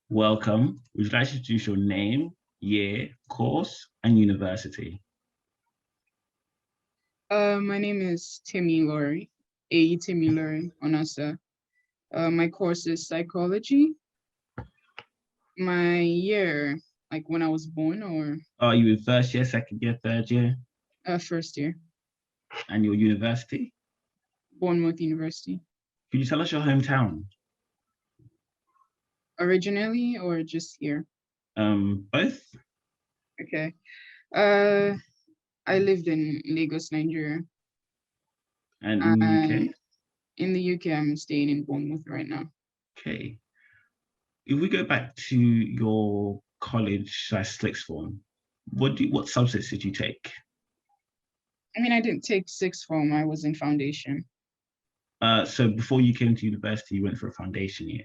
Welcome. Would you like to introduce your name, year, course, and university? My name is Temi Lori, A. Temi Lori Onasa. My course is psychology. My year, like when I was born, or Are you in first year, second year, third year, first year, and your university? Bournemouth University. Can you tell us your hometown? Originally, or just here? Both, Okay. Uh, I lived in Lagos, Nigeria, and in the and UK. in the UK, I'm staying in Bournemouth right now. Okay. If we go back to your college slash sixth form, what subjects did you take? I mean, I didn't take sixth form. I was in foundation. So before you came to university, you went for a foundation year.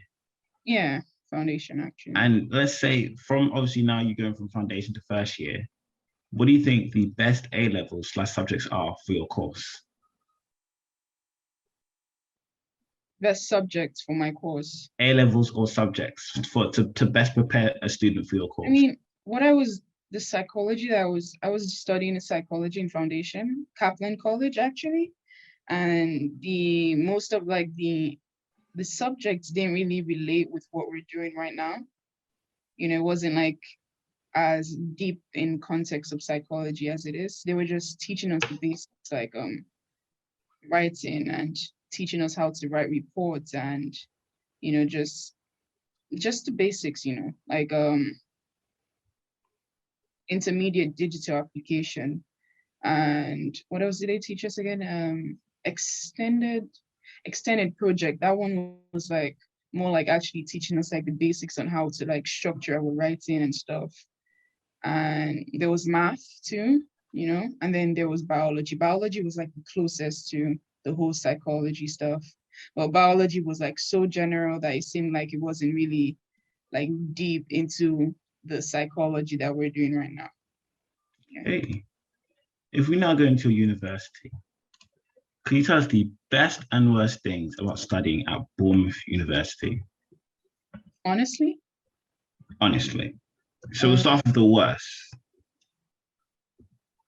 Yeah, foundation actually. And let's say from obviously now you're going from foundation to first year, what do you think the best A levels slash subjects are for your course? Best subject for my course. A levels or subjects to best prepare a student for your I course. mean, what I was the psychology that I was studying the psychology in foundation, Kaplan College actually, and the most of like the subjects didn't really relate with what we're doing right now. It wasn't like as deep in context of psychology as it is. They were just teaching us the basics like writing and teaching us how to write reports and you know just the basics, like intermediate digital application. And what else did they teach us again? Extended extended project. That one was like more like actually teaching us like the basics on how to like structure our writing and stuff. And there was math too, and then there was biology. Biology was like the closest to the whole psychology stuff. But biology was like so general that it seemed like it wasn't really like deep into the psychology that we're doing right now. Yeah. Hey, if we now go into a university, can you tell us the best and worst things about studying at Bournemouth University? Honestly, Honestly. So we'll uh, start with the worst.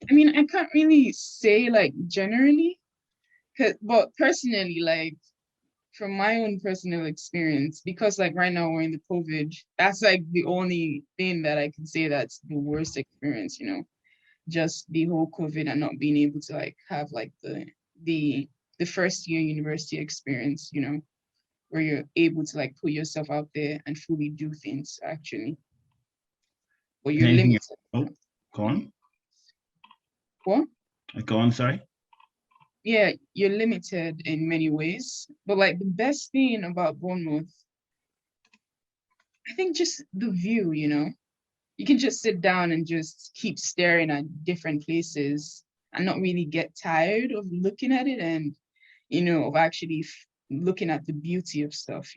I mean, I can't really say like generally, but personally, like from my own personal experience, because like right now we're in the COVID, that's like the only thing that I can say that's the worst experience, just the whole COVID and not being able to like have like the the first year university experience, where you're able to like put yourself out there and fully do things actually, but Is there you're anything else? limited. Oh, go in- on. What? Go on, sorry. Yeah, you're limited in many ways. But like the best thing about Bournemouth, I think just the view, You can just sit down and just keep staring at different places and not really get tired of looking at it and, of actually looking at the beauty of stuff,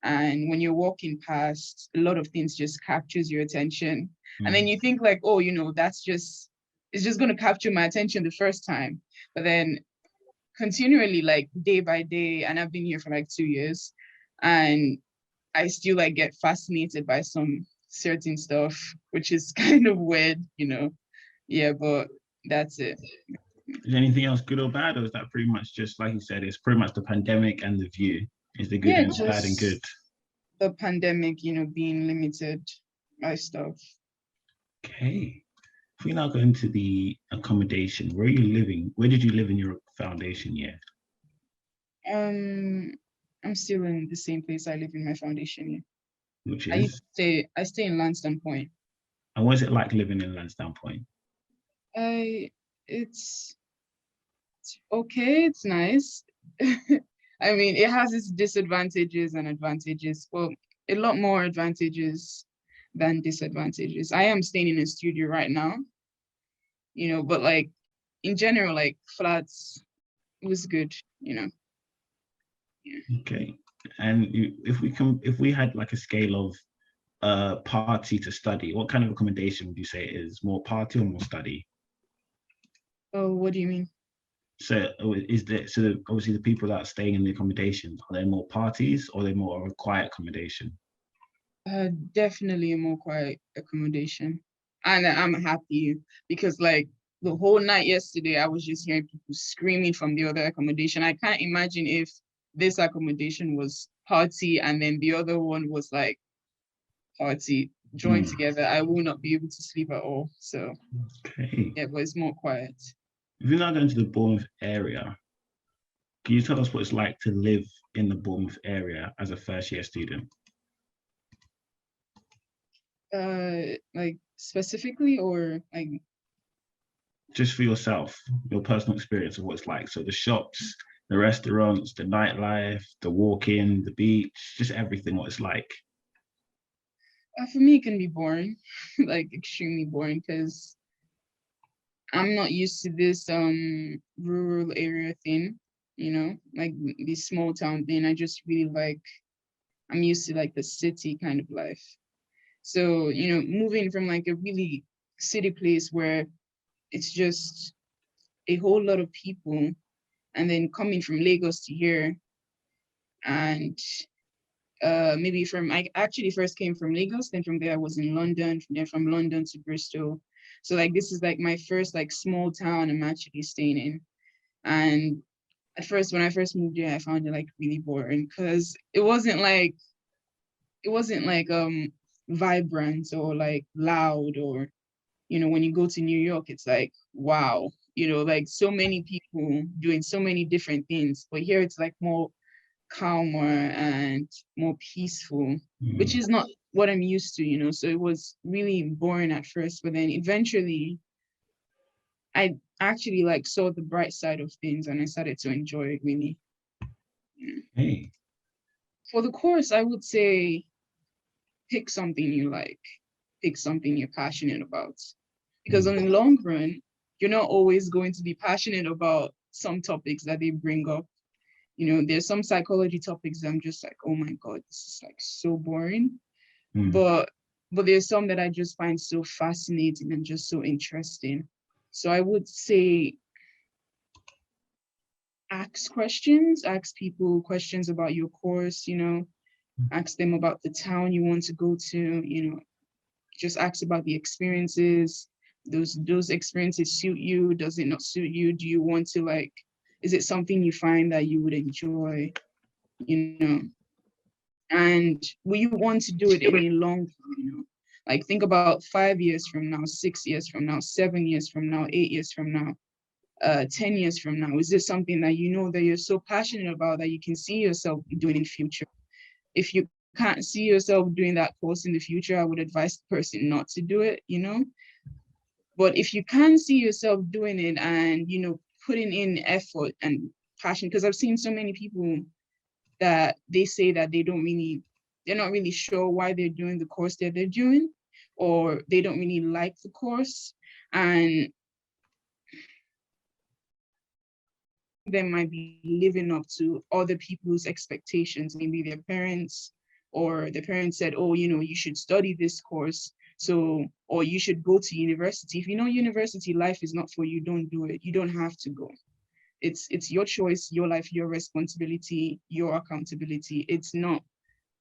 And when you're walking past, a lot of things just captures your attention. And then Mm. you think like, oh, it's just going to capture my attention the first time. But then continually, like day by day, and I've been here for like 2 years, and I still like get fascinated by some certain stuff, which is kind of weird. Yeah, but that's it. Is anything else good or bad, or is that pretty much just like you said? It's pretty much the pandemic and the view is the good Yeah, and bad and good. just the pandemic, being limited by stuff. Okay. If we now go into the accommodation, where are you living? Where did you live in your foundation year? Um, I'm still in the same place I live in my foundation year. Which I used is, to I stay in Lansdowne Point. and what is it like living in Lansdowne Point? I it's okay, it's nice. I mean, it has its disadvantages and advantages. Well, a lot more advantages than disadvantages. I am staying in a studio right now, but like in general, like flats was good, Yeah. Okay. And if we had like a scale of party to study, what kind of accommodation would you say it is? More party or more study? Oh, what do you mean? So obviously the people that are staying in the accommodations, are they more parties or are they more of a quiet accommodation? Definitely a more quiet accommodation. And I'm happy because like the whole night yesterday, I was just hearing people screaming from the other accommodation. I can't imagine if this accommodation was party and then the other one was like party joined Hmm. together. I will not be able to sleep at all. So Okay. yeah, but it's more quiet. If you're now going to the Bournemouth area, can you tell us what it's like to live in the Bournemouth area as a first year student? Like specifically or like Just for yourself, your personal experience of what it's like. So the shops, the restaurants, the nightlife, the walk-in, the beach, just everything, what it's like. for me it can be boring, like extremely boring because I'm not used to this rural area thing, like this small town thing. I just really like I'm used to like the city kind of life. So, moving from like a really city place where it's just a whole lot of people and then coming from Lagos to here and maybe from I actually first came from Lagos, then from there I was in London, then from London to Bristol. So like this is like my first like small town I'm actually staying in. And at first when I first moved here, I found it like really boring because it wasn't like vibrant or like loud or when you go to New York, it's like wow, like so many people doing so many different things. But here it's like more calmer and more peaceful, which Mm. is not what I'm used to, So it was really boring at first, but then eventually I actually like saw the bright side of things and I started to enjoy it really. Yeah. Hey. For the course, I would say pick something you like, pick something you're passionate about. Because on Mm. the long run, you're not always going to be passionate about some topics that they bring up. There's some psychology topics that I'm just like, oh my God, this is like so boring. Mm. But there's some that I just find so fascinating and just so interesting. So I would say ask people questions about your course, ask them about the town you want to go to, just ask about the experiences. Those experiences suit you? Does it not suit you? Do you want to like, is it something you find that you would enjoy? You know, and will you want to do it in a long time? Like think about 5 years from now, 6 years from now, 7 years from now, 8 years from now, 10 years from now. Is this something that that you're so passionate about that you can see yourself doing in future? If you can't see yourself doing that course in the future, I would advise the person not to do it. But if you can see yourself doing it and, putting in effort and passion, because I've seen so many people that they say that they're not really sure why they're doing the course that they're doing, or they don't really like the course. And they might be living up to other people's expectations, maybe their parents, or their parents said, oh, you should study this course. So, or you should go to university. If you know university life is not for you, don't do it. You don't have to go. It's your choice, your life, your responsibility, your accountability. It's not,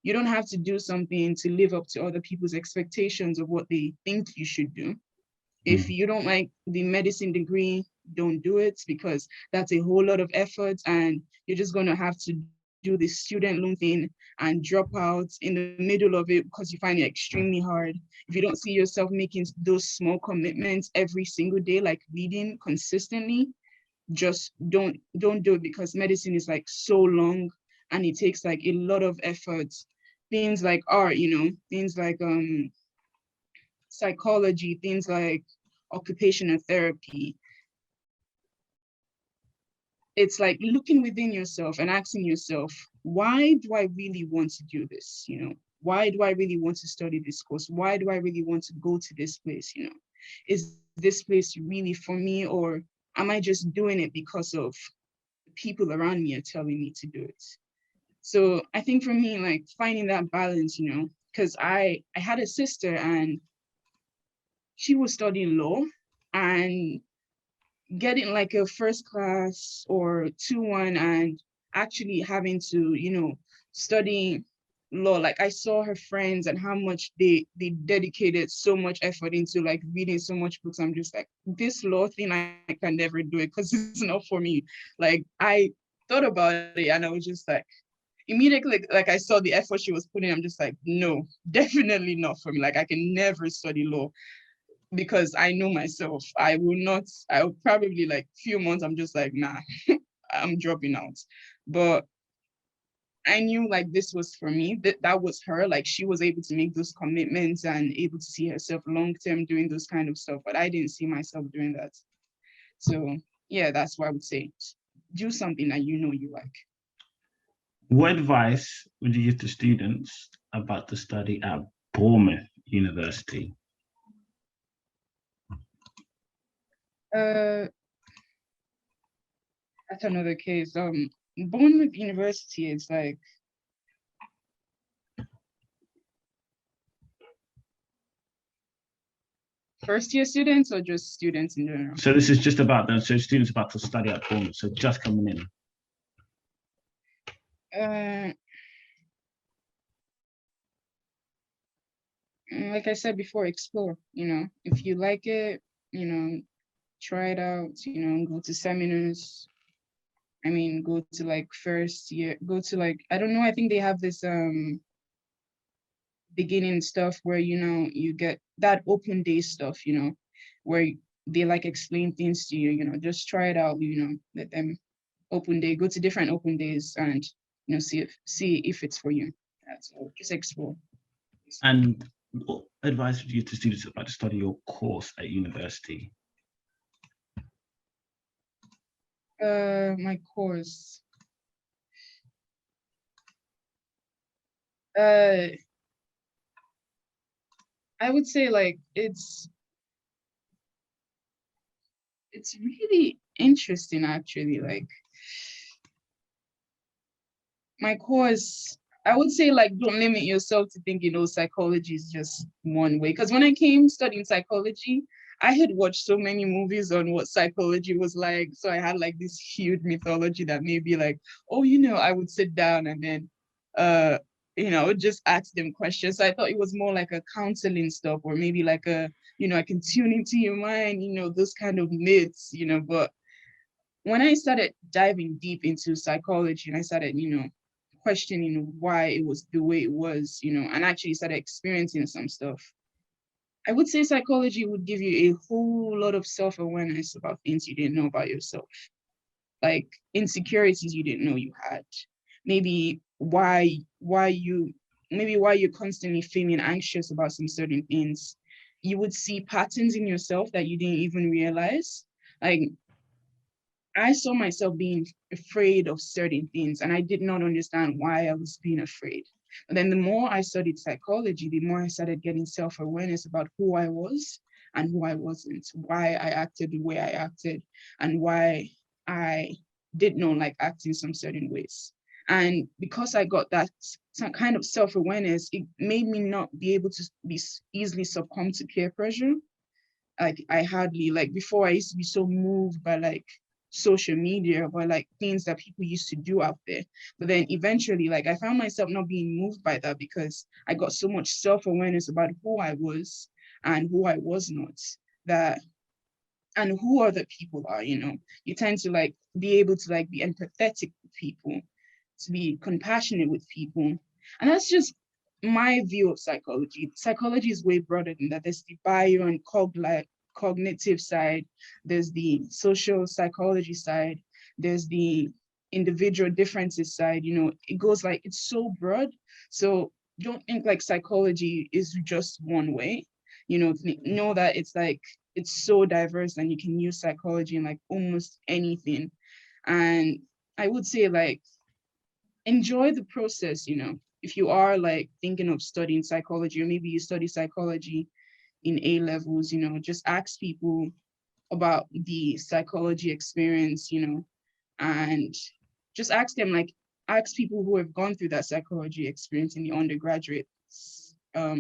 you don't have to do something to live up to other people's expectations of what they think you should do. If Mm. you don't like the medicine degree, don't do it because that's a whole lot of effort and you're just going to have to do the student loan thing and drop out in the middle of it because you find it extremely hard. If you don't see yourself making those small commitments every single day, like reading consistently, just don't do it because medicine is like so long and it takes like a lot of effort. Things like art, things like psychology, things like occupational therapy. It's like looking within yourself and asking yourself, why do I really want to do this? Why do I really want to study this course? Why do I really want to go to this place? Is this place really for me, or am I just doing it because of the people around me are telling me to do it? So I think for me, like finding that balance, because I had a sister and she was studying law and getting like a first class or 2-1 and actually having to, study. law. Like I saw her friends and how much they dedicated so much effort into like reading so much books. I'm just like, this law thing, I can never do it because it's not for me. Like I thought about it and I was just like, immediately like I saw the effort she was putting, I'm just like, no, definitely not for me. Like I can never study law because I know myself. I will not, I will probably like few months, I'm just like, nah, I'm dropping out. But I knew like this was for me, that was her. Like she was able to make those commitments and able to see herself long term doing those kind of stuff. But I didn't see myself doing that. So yeah, that's what I would say. Do something that you know you like. What advice would you give to students about the study at Bournemouth University? Uh that's another case. Bournemouth University is like first year students or just students in general? So this is just about them. So students about to study at Bournemouth, so just coming in. Uh, like I said before, explore. If you like it, try it out. Go to seminars. I mean, go to like first year. Go to like I don't know. I think they have this beginning stuff where you get that open day stuff. Where they like explain things to you. Just try it out. Let them open day. Go to different open days and see if it's for you. That's all. Just explore. And what advice would you give to students about to study your course at university? My course. Uh, I would say like it's really interesting actually. Like my course, I would say like don't limit yourself to thinking psychology is just one way. Because when I came studying psychology, I had watched so many movies on what psychology was like. So I had like this huge mythology that maybe like, oh, I would sit down and then just ask them questions. So I thought it was more like a counseling stuff, or maybe like I can tune into your mind, those kind of myths, but when I started diving deep into psychology and I started, questioning why it was the way it was, and actually started experiencing some stuff, I would say psychology would give you a whole lot of self-awareness about things you didn't know about yourself, like insecurities you didn't know you had, maybe why you're constantly feeling anxious about some certain things. You would see patterns in yourself that you didn't even realize. Like I saw myself being afraid of certain things, and I did not understand why I was being afraid. But then the more I studied psychology, the more I started getting self-awareness about who I was and who I wasn't, why I acted the way I acted, and why I did not like acting some certain ways. And because I got that some kind of self-awareness, it made me not be able to be easily succumb to peer pressure. Like I hardly, like before I used to be so moved by like social media or like things that people used to do out there. But then eventually, like I found myself not being moved by that because I got so much self-awareness about who I was and who I was not, that and who other people are. You tend to like be able to like be empathetic with people, to be compassionate with people. And that's just my view of psychology. Psychology is way broader than that. There's the bio and cognitive side, there's the social psychology side, there's the individual differences side. It goes like, it's so broad. So don't think like psychology is just one way. Know that it's like it's so diverse and you can use psychology in like almost anything. And I would say like enjoy the process. If you are like thinking of studying psychology, or maybe you study psychology in A levels, just ask people about the psychology experience, and just ask them, like, ask people who have gone through that psychology experience in the undergraduate or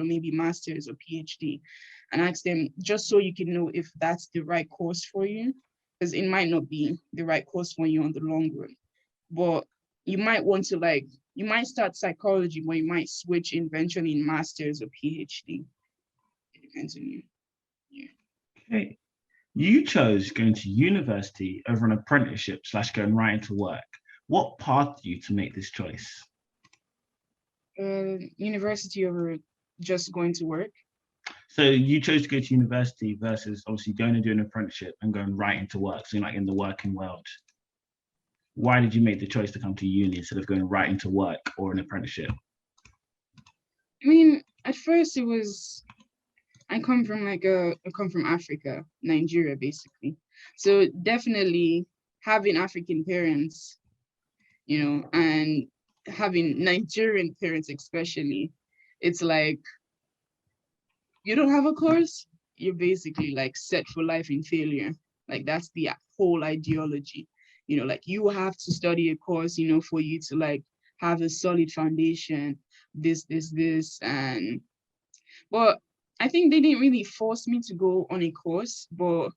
maybe master's or PhD, and ask them just so you can know if that's the right course for you, because it might not be the right course for you on the long run. But you might want to like, you might start psychology, but you might switch eventually in master's or PhD. It depends on you. Yeah. Okay. You chose going to university over an apprenticeship slash going right into work. What path you to make this choice? University over just going to work. So you chose to go to university versus obviously going to do an apprenticeship and going right into work. So you're like in the working world. Why did you make the choice to come to uni instead of going right into work or an apprenticeship? I mean, at first it was, I come from I come from Africa, Nigeria, basically. So definitely having African parents, and having Nigerian parents especially, it's like, you don't have a course, you're basically like set for life in failure. Like that's the whole ideology. Like you have to study a course, for you to like have a solid foundation, this. And but I think they didn't really force me to go on a course, but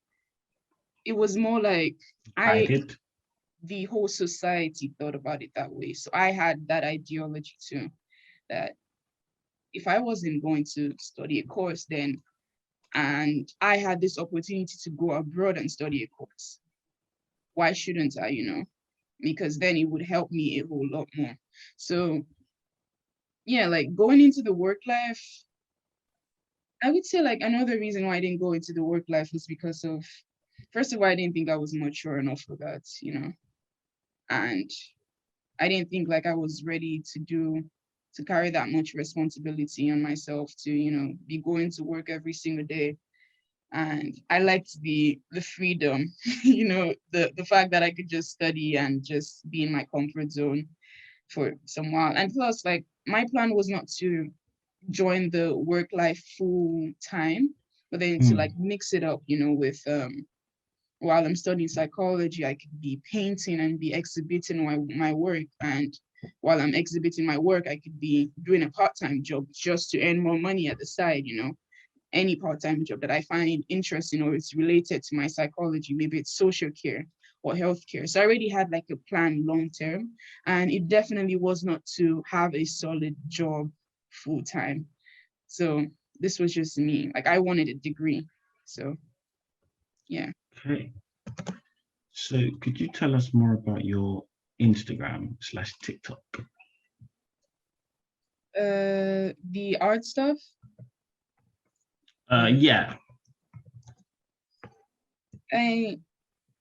it was more like Guided. the whole society thought about it that way. So I had that ideology too, that if I wasn't going to study a course, then and I had this opportunity to go abroad and study a course, why shouldn't I, Because then it would help me a whole lot more. So yeah, like going into the work life, I would say like another reason why I didn't go into the work life was because of, first of all, I didn't think I was mature enough for that, and I didn't think like I was ready to carry that much responsibility on myself to, be going to work every single day. And I liked the freedom, the fact that I could just study and just be in my comfort zone for some while. And plus, like my plan was not to join the work life full time, but then to like mix it up, with while I'm studying psychology, I could be painting and be exhibiting my work. And while I'm exhibiting my work, I could be doing a part-time job just to earn more money at the side, any part-time job that I find interesting or it's related to my psychology, maybe it's social care or healthcare. So I already had like a plan long term, and it definitely was not to have a solid job full time. So this was just me. Like I wanted a degree. So yeah. Okay. So could you tell us more about your Instagram slash TikTok? The art stuff. Yeah. I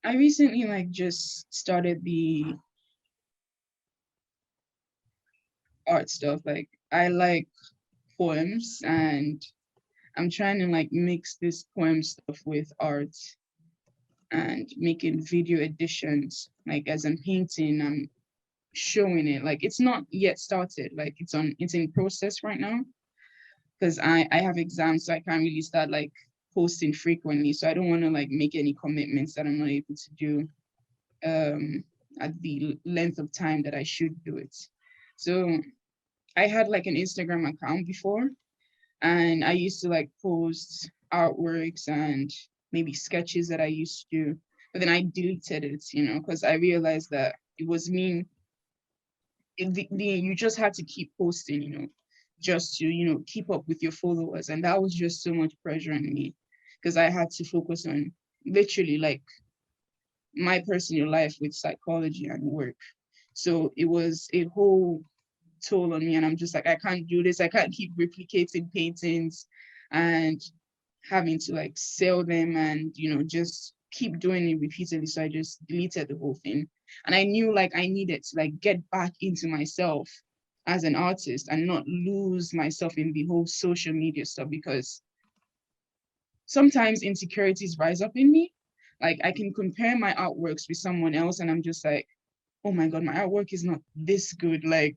recently like just started the art stuff. Like I like poems, and I'm trying to like mix this poem stuff with art and making video editions. Like as I'm painting, I'm showing it. Like it's not yet started. Like it's in process right now, because I have exams, so I can't really start like posting frequently. So I don't want to like make any commitments that I'm not able to do at the length of time that I should do it. So I had like an Instagram account before, and I used to like post artworks and maybe sketches that I used to do, but then I deleted it, because I realized that it was me. You just had to keep posting, just to, keep up with your followers. And that was just so much pressure on me, because I had to focus on literally like my personal life with psychology and work. So it was a whole toll on me. And I'm just like, I can't do this. I can't keep replicating paintings and having to like sell them and, just keep doing it repeatedly. So I just deleted the whole thing. And I knew like I needed to like get back into myself as an artist and not lose myself in the whole social media stuff, because sometimes insecurities rise up in me. Like I can compare my artworks with someone else and I'm just like, oh my God, my artwork is not this good. Like,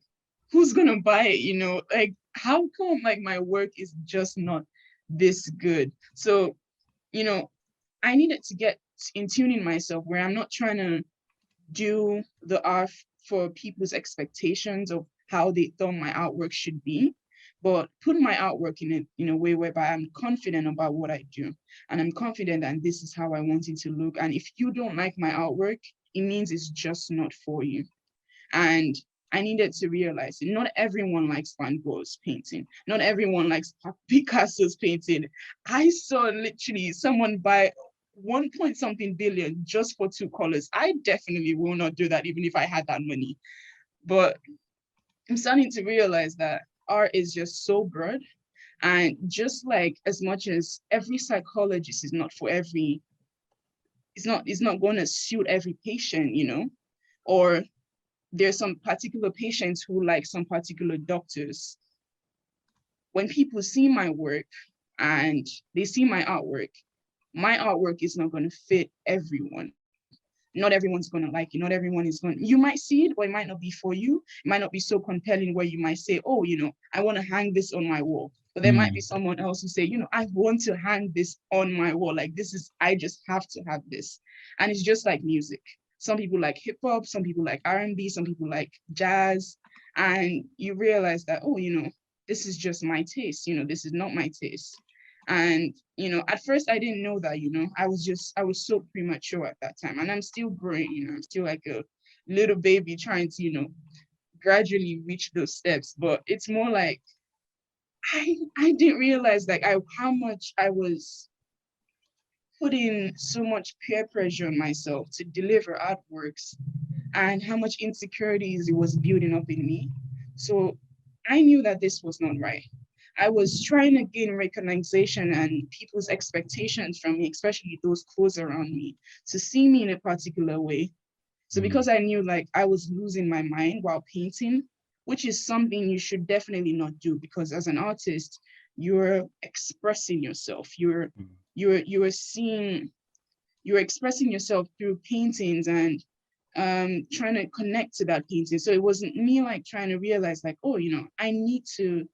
who's gonna buy it? Like how come like my work is just not this good? So, I needed to get in tuning myself where I'm not trying to do the art for people's expectations of how they thought my artwork should be, but put my artwork in a way whereby I'm confident about what I do. And I'm confident that this is how I want it to look. And if you don't like my artwork, it means it's just not for you. And I needed to realize that not everyone likes Van Gogh's painting. Not everyone likes Picasso's painting. I saw literally someone buy 1 point something billion just for 2 colors. I definitely will not do that, even if I had that money. But I'm starting to realize that art is just so broad. And just like as much as every psychologist is not for every, it's not going to suit every patient, you know, or there's some particular patients who like some particular doctors. When people see my work and they see my artwork is not going to fit everyone. Not everyone's going to like it. Not everyone is going, you might see it, but it might not be for you. It might not be so compelling where you might say, oh, you know, I want to hang this on my wall. But there might be someone else who say, you know, I want to hang this on my wall. Like this is, I just have to have this. And it's just like music. Some people like hip hop, some people like R&B, some people like jazz. And you realize that, oh, you know, this is just my taste. You know, this is not my taste. And, you know, at first I didn't know that, you know, I was so premature at that time. And I'm still growing, you know, I'm still like a little baby trying to, you know, gradually reach those steps. But it's more like, I didn't realize like how much I was putting so much peer pressure on myself to deliver artworks and how much insecurities it was building up in me. So I knew that this was not right. I was trying to gain recognition and people's expectations from me, especially those close around me, to see me in a particular way. So because I knew like I was losing my mind while painting, which is something you should definitely not do, because as an artist, you're expressing yourself. You're expressing yourself through paintings and trying to connect to that painting. So it wasn't me like trying to realize like, oh, you know, I need to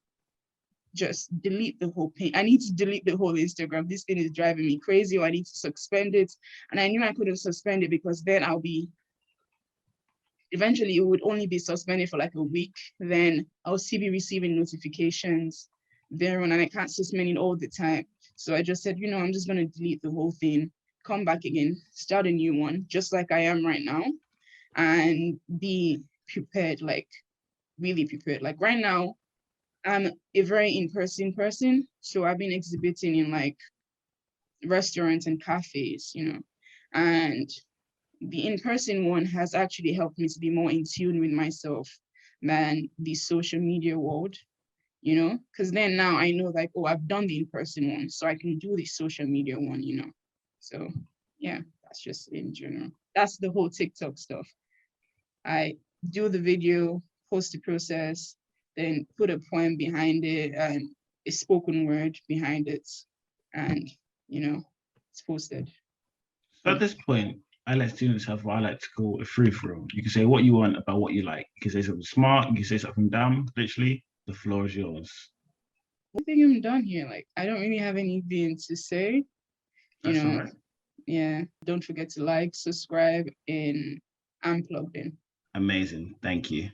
just delete the whole paint. I need to delete the whole Instagram. This thing is driving me crazy, or I need to suspend it. And I knew I couldn't suspend it because then eventually it would only be suspended for like a week. Then I'll still be receiving notifications thereon, and I can't suspend it all the time. So I just said, you know, I'm just going to delete the whole thing, come back again, start a new one, just like I am right now, and be prepared, like really prepared. Like right now, I'm a very in-person person. So I've been exhibiting in like restaurants and cafes, you know, and the in-person one has actually helped me to be more in tune with myself than the social media world, you know, because then now I know like, oh, I've done the in-person one, so I can do the social media one, you know. So yeah, that's just in general. That's the whole TikTok stuff. I do the video, post the process, then put a poem behind it and a spoken word behind it, and you know, it's posted. So at this point, I let students have what I like to call a free for all. You can say what you want about what you like. You can say something smart, you can say something dumb. Literally, the floor is yours. I think I'm done here. Like, I don't really have anything to say. You That's all know, right. yeah. Don't forget to like, subscribe, and I'm plugged in. Amazing. Thank you.